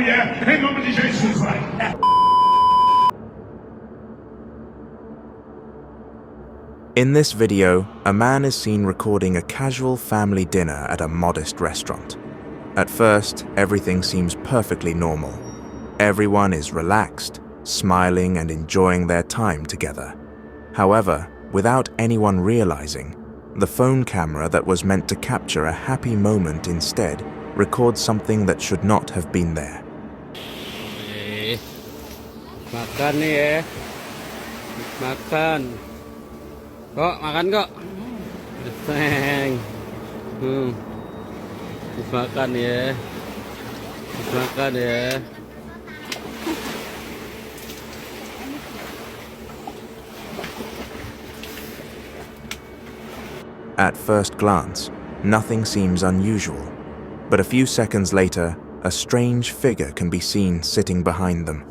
yeah, hang on with die Jason sein. In this video, a man is seen recording a casual family dinner at a modest restaurant. At first, everything seems perfectly normal. Everyone is relaxed, smiling and enjoying their time together. However, without anyone realizing, the phone camera that was meant to capture a happy moment instead records something that should not have been there. Makan nih ya. Makan. Kok, makan kok. Sayang. Makan ya. Makan ya. At first glance, nothing seems unusual, but a few seconds later, a strange figure can be seen sitting behind them.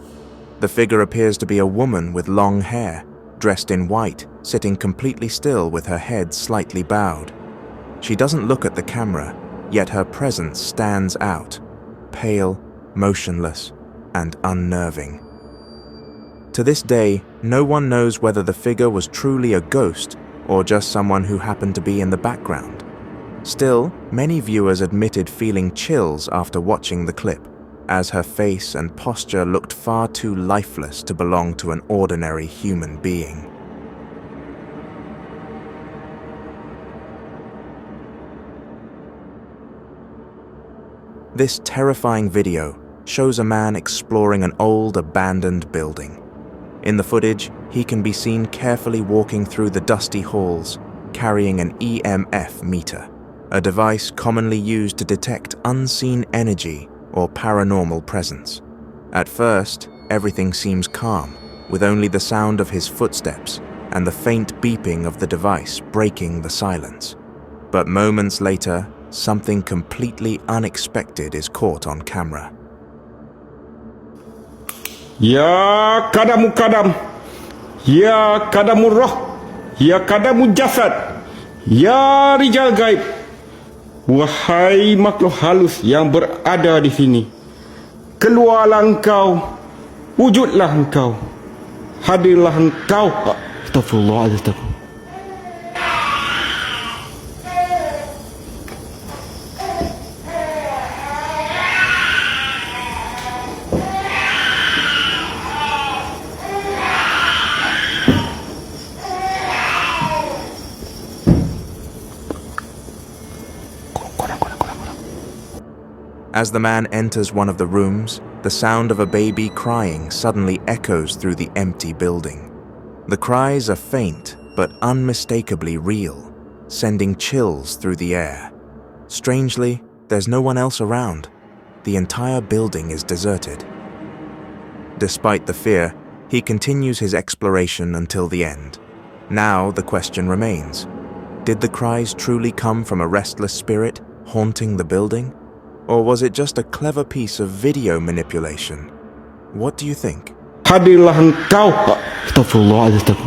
The figure appears to be a woman with long hair, dressed in white, sitting completely still with her head slightly bowed. She doesn't look at the camera, yet her presence stands out, pale, motionless, and unnerving. To this day, no one knows whether the figure was truly a ghost or just someone who happened to be in the background. Still, many viewers admitted feeling chills after watching the clip, as her face and posture looked far too lifeless to belong to an ordinary human being. This terrifying video shows a man exploring an old abandoned building. In the footage, he can be seen carefully walking through the dusty halls, carrying an EMF meter, a device commonly used to detect unseen energy or paranormal presence. At first, everything seems calm, with only the sound of his footsteps and the faint beeping of the device breaking the silence. But moments later, something completely unexpected is caught on camera. Ya kadamu kadam, ya kadamu roh, ya kadamu jasad, ya rijal gaib. Wahai makhluk halus yang berada di sini, keluarlah engkau, wujudlah engkau, hadirlah engkau. Astagfirullahaladzim. As the man enters one of the rooms, the sound of a baby crying suddenly echoes through the empty building. The cries are faint but unmistakably real, sending chills through the air. Strangely, there's no one else around. The entire building is deserted. Despite the fear, he continues his exploration until the end. Now the question remains: did the cries truly come from a restless spirit haunting the building? Or was it just a clever piece of video manipulation? What do you think? Hadirlah engkau. Astagfirullahaladzim.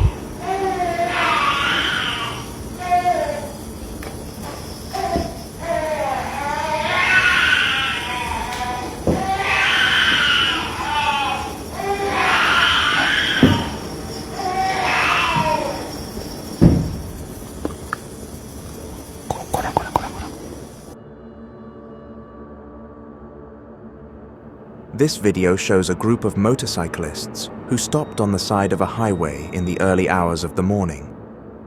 This video shows a group of motorcyclists who stopped on the side of a highway in the early hours of the morning.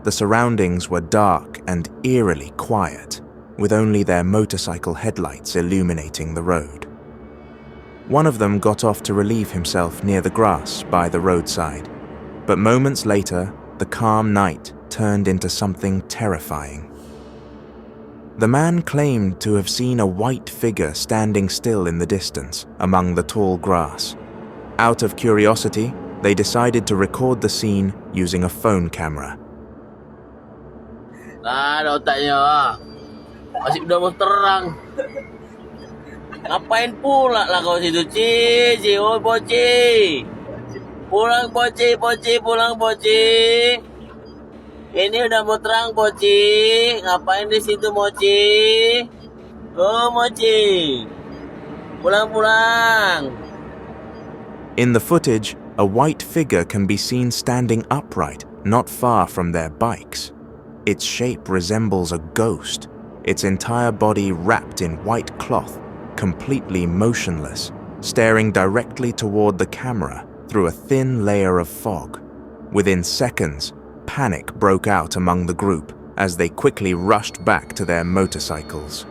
The surroundings were dark and eerily quiet, with only their motorcycle headlights illuminating the road. One of them got off to relieve himself near the grass by the roadside, but moments later, the calm night turned into something terrifying. The man claimed to have seen a white figure standing still in the distance among the tall grass. Out of curiosity, they decided to record the scene using a phone camera. Ada otaknya, masih udah mau terang. Ngapain pula lah kau situ, Ci, oh Poci. Pulang Poci, pulang Poci. Ini udah mau terang, Poci. Ngapain di situ, Moci? Oh, Moci. Pulang. In the footage, a white figure can be seen standing upright, not far from their bikes. Its shape resembles a ghost, its entire body wrapped in white cloth, completely motionless, staring directly toward the camera through a thin layer of fog. Within seconds, panic broke out among the group as they quickly rushed back to their motorcycles.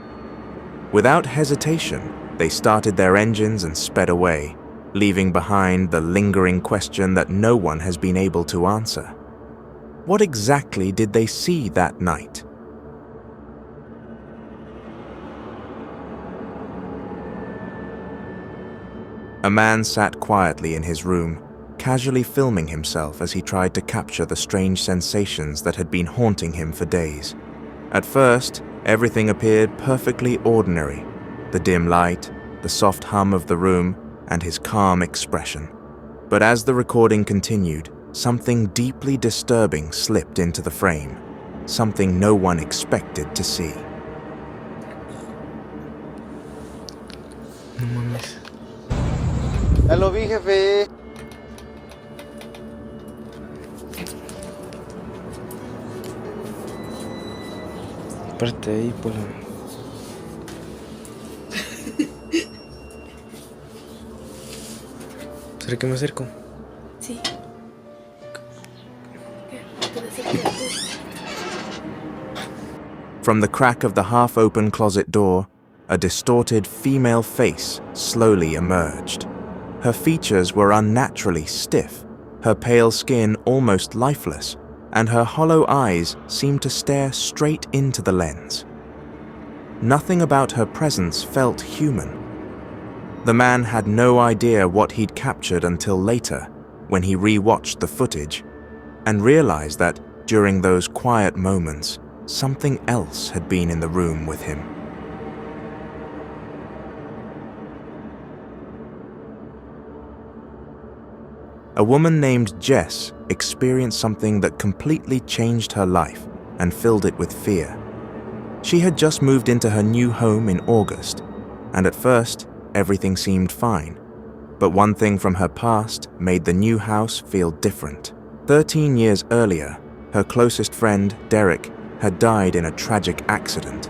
Without hesitation, they started their engines and sped away, leaving behind the lingering question that no one has been able to answer. What exactly did they see that night? A man sat quietly in his room, casually filming himself as he tried to capture the strange sensations that had been haunting him for days. At first, everything appeared perfectly ordinary: the dim light, the soft hum of the room, and his calm expression. But as the recording continued, something deeply disturbing slipped into the frame, something no one expected to see. Ya lo vi, jefe. Parte ahí, pues. ¿Será que me acerco? Sí. From the crack of the half-open closet door, a distorted female face slowly emerged. Her features were unnaturally stiff, her pale skin almost lifeless, and her hollow eyes seemed to stare straight into the lens. Nothing about her presence felt human. The man had no idea what he'd captured until later, when he re-watched the footage, and realized that, during those quiet moments, something else had been in the room with him. A woman named Jess experienced something that completely changed her life and filled it with fear. She had just moved into her new home in August, and at first, everything seemed fine. But one thing from her past made the new house feel different. 13 years earlier, her closest friend, Derek, had died in a tragic accident.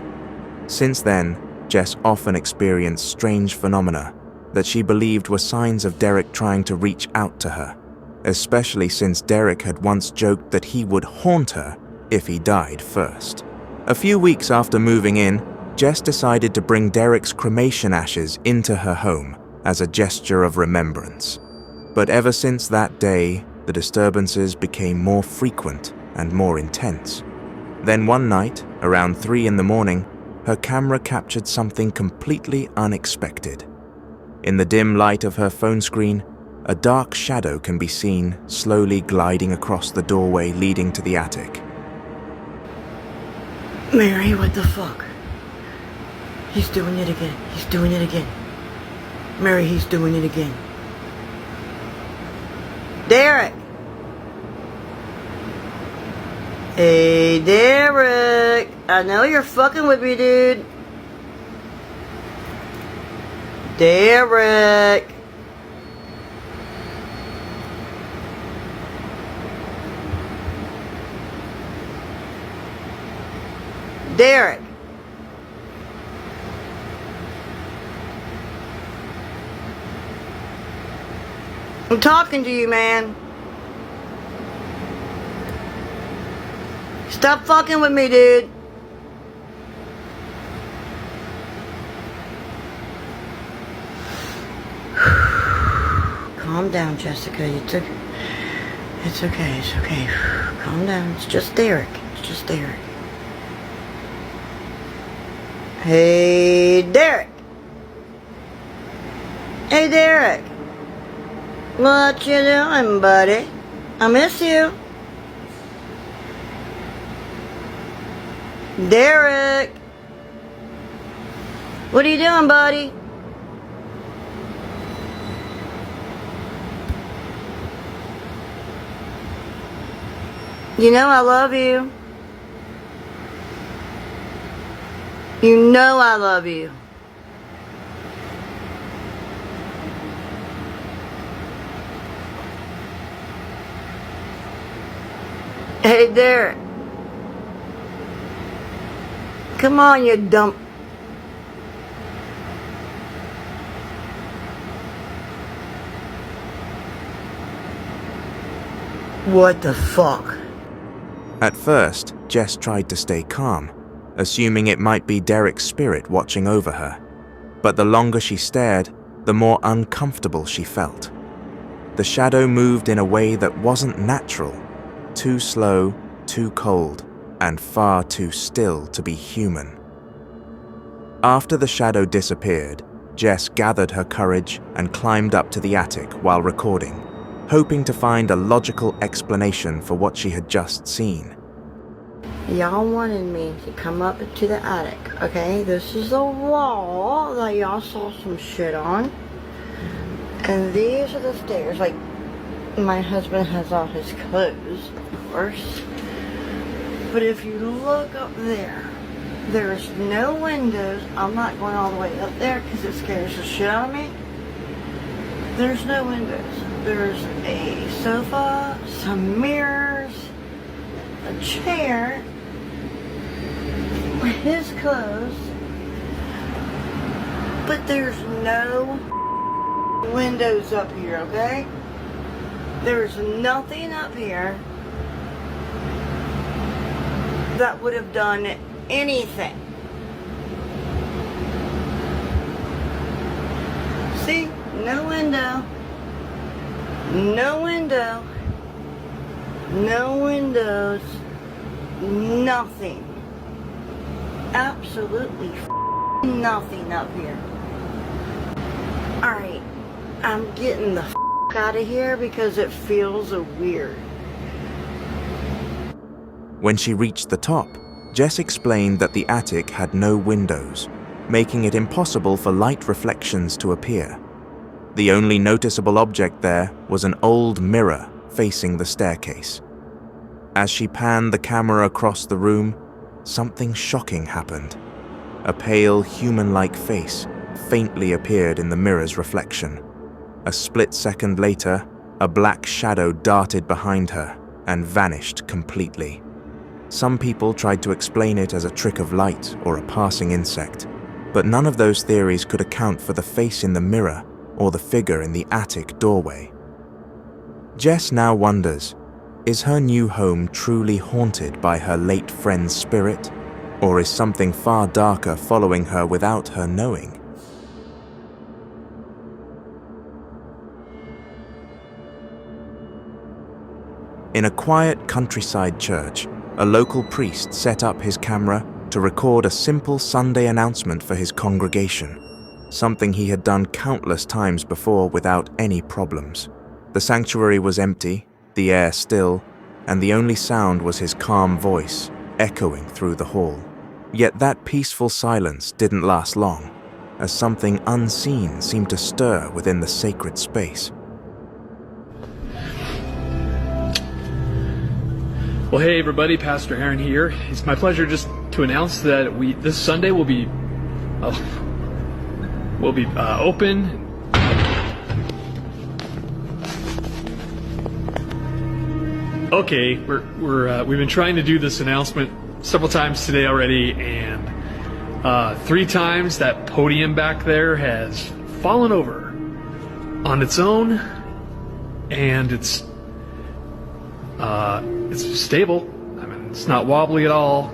Since then, Jess often experienced strange phenomena that she believed were signs of Derek trying to reach out to her, especially since Derek had once joked that he would haunt her if he died first. A few weeks after moving in, Jess decided to bring Derek's cremation ashes into her home as a gesture of remembrance. But ever since that day, the disturbances became more frequent and more intense. Then one night, around 3 a.m, her camera captured something completely unexpected. In the dim light of her phone screen, a dark shadow can be seen slowly gliding across the doorway leading to the attic. Mary, what the fuck? He's doing it again. He's doing it again. Mary, he's doing it again. Derek! Hey, Derek! I know you're fucking with me, dude. Derek! Derek! I'm talking to you, man. Stop fucking with me, dude. Calm down, Jessica. It's okay. It's okay. Calm down. It's just Derek. It's just Derek. Hey, Derek. Hey, Derek. What you doing, buddy? I miss you. Derek. What are you doing, buddy? You know I love you. You know I love you. Hey there. Come on, you dumb. What the fuck? At first, Jess tried to stay calm, assuming it might be Derek's spirit watching over her. But the longer she stared, the more uncomfortable she felt. The shadow moved in a way that wasn't natural, too slow, too cold, and far too still to be human. After the shadow disappeared, Jess gathered her courage and climbed up to the attic while recording, hoping to find a logical explanation for what she had just seen. Y'all wanted me to come up to the attic, okay? This is the wall that y'all saw some shit on. And these are the stairs. Like, my husband has all his clothes, of course. But if you look up there, there's no windows. I'm not going all the way up there because it scares the shit out of me. There's no windows. There's a sofa, some mirrors, a chair, his clothes, but there's no windows up here, okay? There's nothing up here that would have done anything. See? No window. No window. No windows. Nothing. Absolutely nothing up here. Alright, I'm getting the out of here because it feels weird. When she reached the top, Jess explained that the attic had no windows, making it impossible for light reflections to appear. The only noticeable object there was an old mirror facing the staircase. As she panned the camera across the room, something shocking happened. A pale, human-like face faintly appeared in the mirror's reflection. A split second later, a black shadow darted behind her and vanished completely. Some people tried to explain it as a trick of light or a passing insect, but none of those theories could account for the face in the mirror or the figure in the attic doorway. Jess now wonders, is her new home truly haunted by her late friend's spirit, or is something far darker following her without her knowing? In a quiet countryside church, a local priest set up his camera to record a simple Sunday announcement for his congregation, something he had done countless times before without any problems. The sanctuary was empty, the air still, and the only sound was his calm voice, echoing through the hall. Yet that peaceful silence didn't last long, as something unseen seemed to stir within the sacred space. Well, hey everybody, Pastor Aaron here. It's my pleasure just to announce that this Sunday will be open. Okay, we've been trying to do this announcement several times today already, and 3 times that podium back there has fallen over on its own, and it's stable. I mean, it's not wobbly at all.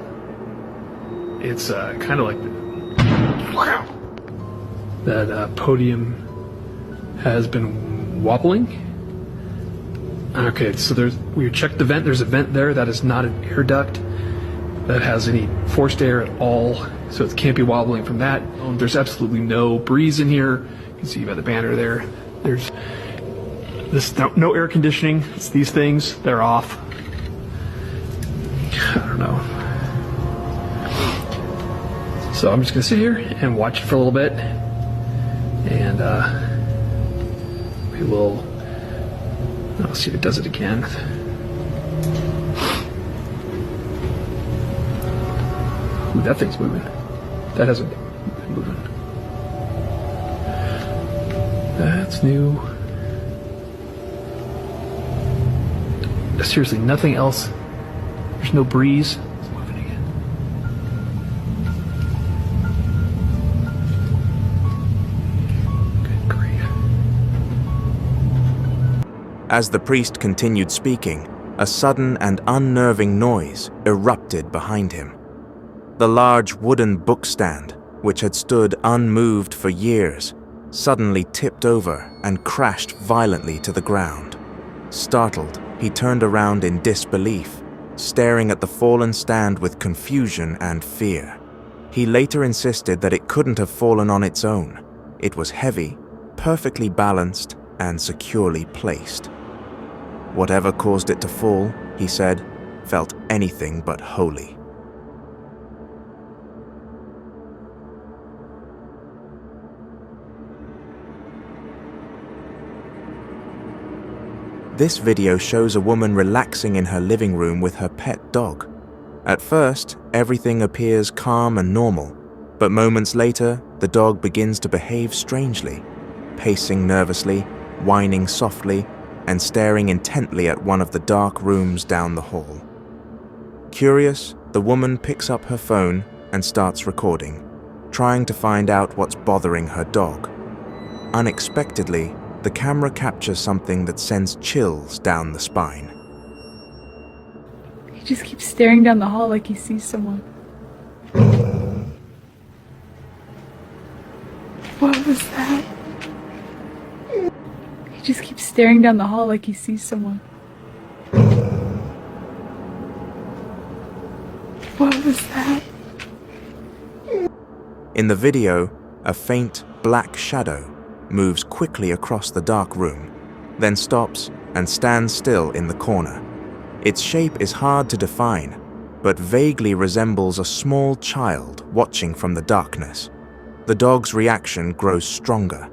It's kind of like that podium has been wobbling. Okay, so we checked the vent. There's a vent there that is not an air duct that has any forced air at all, so it can't be wobbling from that. There's absolutely no breeze in here. You can see by the banner there. There's no air conditioning. It's these things. They're off. I don't know. So I'm just gonna sit here and watch it for a little bit, and we will. I'll see if it does it again. Ooh, that thing's moving. That hasn't been moving. That's new. Seriously, nothing else There's no breeze. It's moving again. Good grief. As the priest continued speaking, a sudden and unnerving noise erupted behind him. The large wooden bookstand, which had stood unmoved for years, suddenly tipped over and crashed violently to the ground. Startled, he turned around in disbelief, staring at the fallen stand with confusion and fear. He later insisted that it couldn't have fallen on its own. It was heavy, perfectly balanced, and securely placed. Whatever caused it to fall, he said, felt anything but holy. This video shows a woman relaxing in her living room with her pet dog. At first, everything appears calm and normal, but moments later, the dog begins to behave strangely, pacing nervously, whining softly, and staring intently at one of the dark rooms down the hall. Curious, the woman picks up her phone and starts recording, trying to find out what's bothering her dog. Unexpectedly, the camera captures something that sends chills down the spine. He just keeps staring down the hall like he sees someone. What was that? He just keeps staring down the hall like he sees someone. What was that? In the video, a faint black shadow moves quickly across the dark room, then stops and stands still in the corner. Its shape is hard to define, but vaguely resembles a small child watching from the darkness. The dog's reaction grows stronger.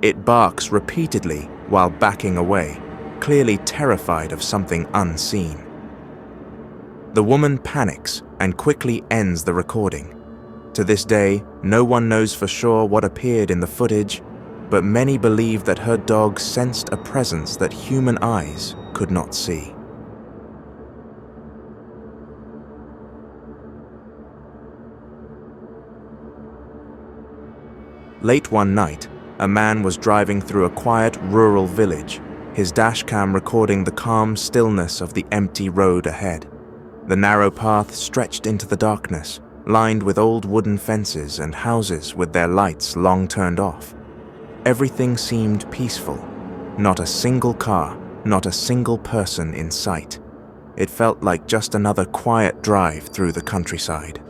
It barks repeatedly while backing away, clearly terrified of something unseen. The woman panics and quickly ends the recording. To this day, no one knows for sure what appeared in the footage, but many believe that her dog sensed a presence that human eyes could not see. Late one night, a man was driving through a quiet rural village, his dashcam recording the calm stillness of the empty road ahead. The narrow path stretched into the darkness, lined with old wooden fences and houses with their lights long turned off. Everything seemed peaceful. Not a single car, not a single person in sight. It felt like just another quiet drive through the countryside.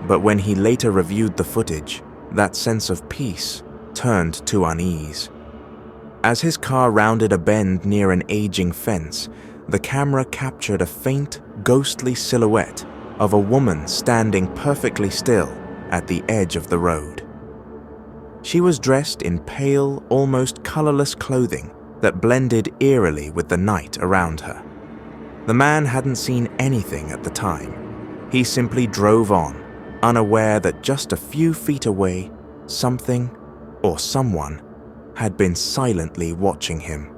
But when he later reviewed the footage, that sense of peace turned to unease. As his car rounded a bend near an aging fence, the camera captured a faint, ghostly silhouette of a woman standing perfectly still at the edge of the road. She was dressed in pale, almost colorless clothing that blended eerily with the night around her. The man hadn't seen anything at the time. He simply drove on, unaware that just a few feet away, something or someone had been silently watching him.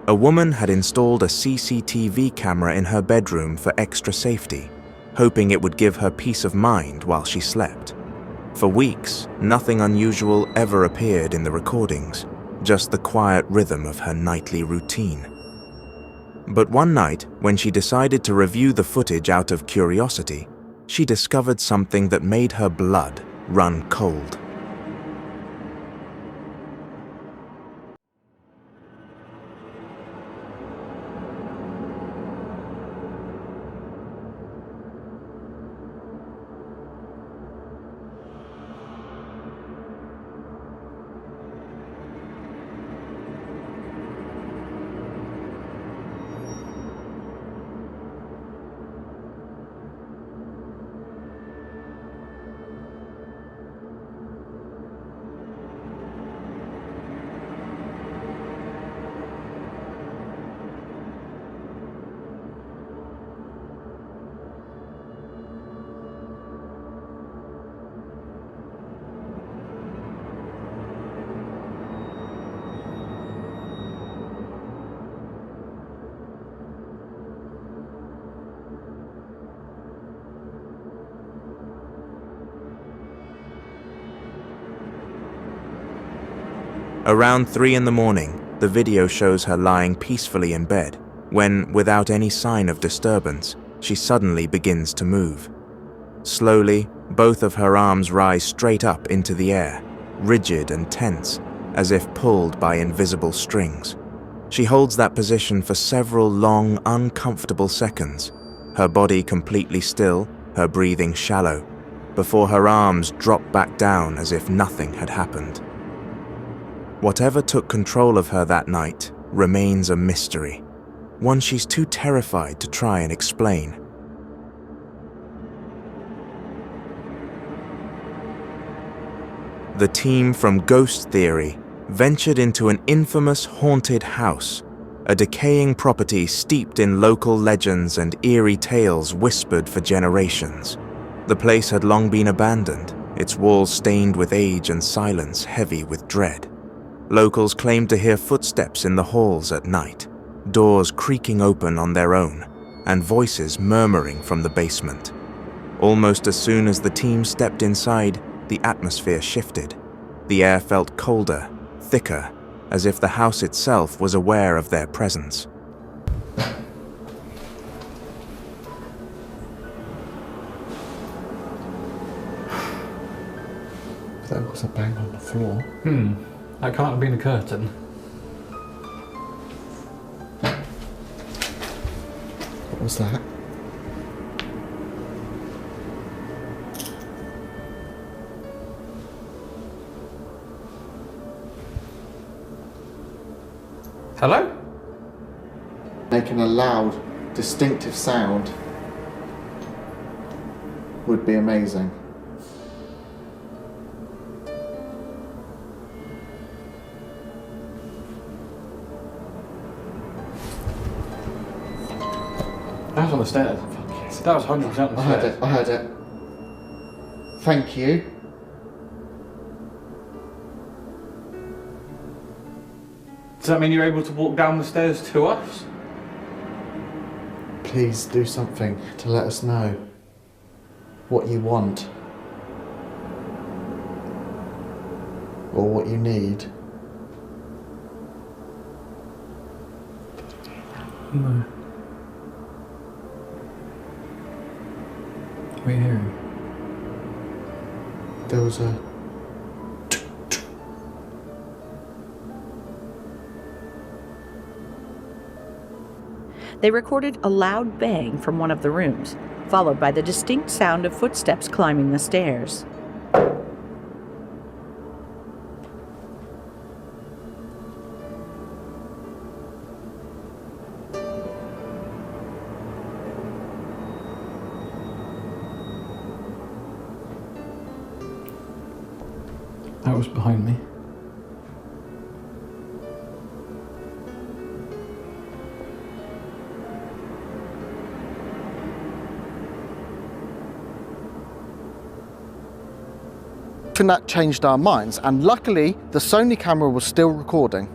A woman had installed a CCTV camera in her bedroom for extra safety, hoping it would give her peace of mind while she slept. For weeks, nothing unusual ever appeared in the recordings, just the quiet rhythm of her nightly routine. But one night, when she decided to review the footage out of curiosity, she discovered something that made her blood run cold. Around 3 in the morning, the video shows her lying peacefully in bed when, without any sign of disturbance, she suddenly begins to move. Slowly, both of her arms rise straight up into the air, rigid and tense, as if pulled by invisible strings. She holds that position for several long, uncomfortable seconds, her body completely still, her breathing shallow, before her arms drop back down as if nothing had happened. Whatever took control of her that night remains a mystery, one she's too terrified to try and explain. The team from Ghost Theory ventured into an infamous haunted house, a decaying property steeped in local legends and eerie tales whispered for generations. The place had long been abandoned, its walls stained with age and silence heavy with dread. Locals claimed to hear footsteps in the halls at night, doors creaking open on their own, and voices murmuring from the basement. Almost as soon as the team stepped inside, the atmosphere shifted. The air felt colder, thicker, as if the house itself was aware of their presence. There was a bang on the floor. That can't have been a curtain. What was that? Hello? Making a loud, distinctive sound would be amazing. That was on the stairs. That was 100% on the stairs. I heard it. Thank you. Does that mean you're able to walk down the stairs to us? Please do something to let us know what you want or what you need. No. What are you hearing? There was a... They recorded a loud bang from one of the rooms, followed by the distinct sound of footsteps climbing the stairs. That was behind me. And that changed our minds, and luckily the Sony camera was still recording.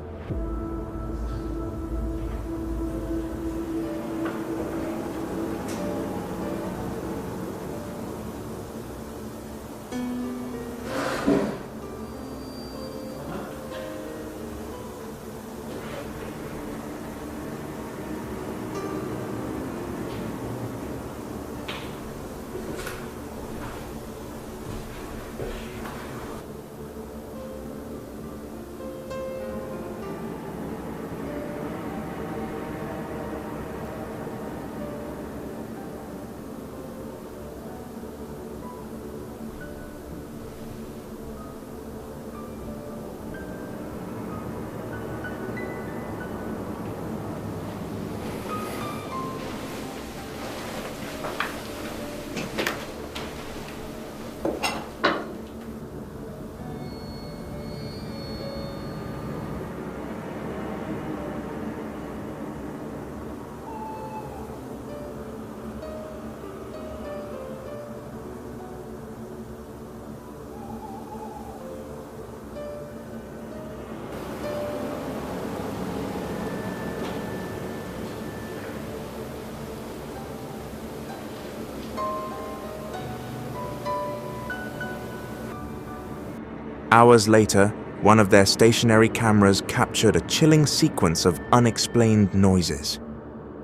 Hours later, one of their stationary cameras captured a chilling sequence of unexplained noises.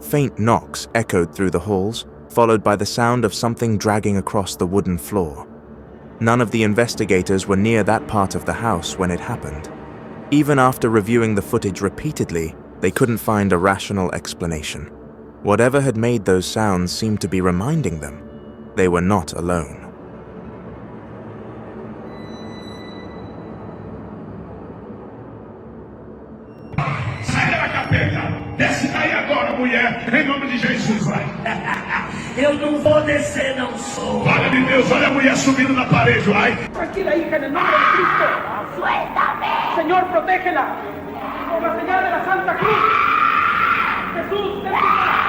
Faint knocks echoed through the halls, followed by the sound of something dragging across the wooden floor. None of the investigators were near that part of the house when it happened. Even after reviewing the footage repeatedly, they couldn't find a rational explanation. Whatever had made those sounds seemed to be reminding them they were not alone. Sai da capeta! Desce daí agora, mulher! Em nome de Jesus, vai! Eu não vou descer, não sou. Glória de Deus, olha a mulher subindo na parede, vai! Tranquila, hija, en el nombre de Cristo. ¡Suéltame! Señor, protégela. Por la señal de la Santa Cruz. Jesús, ten piedad.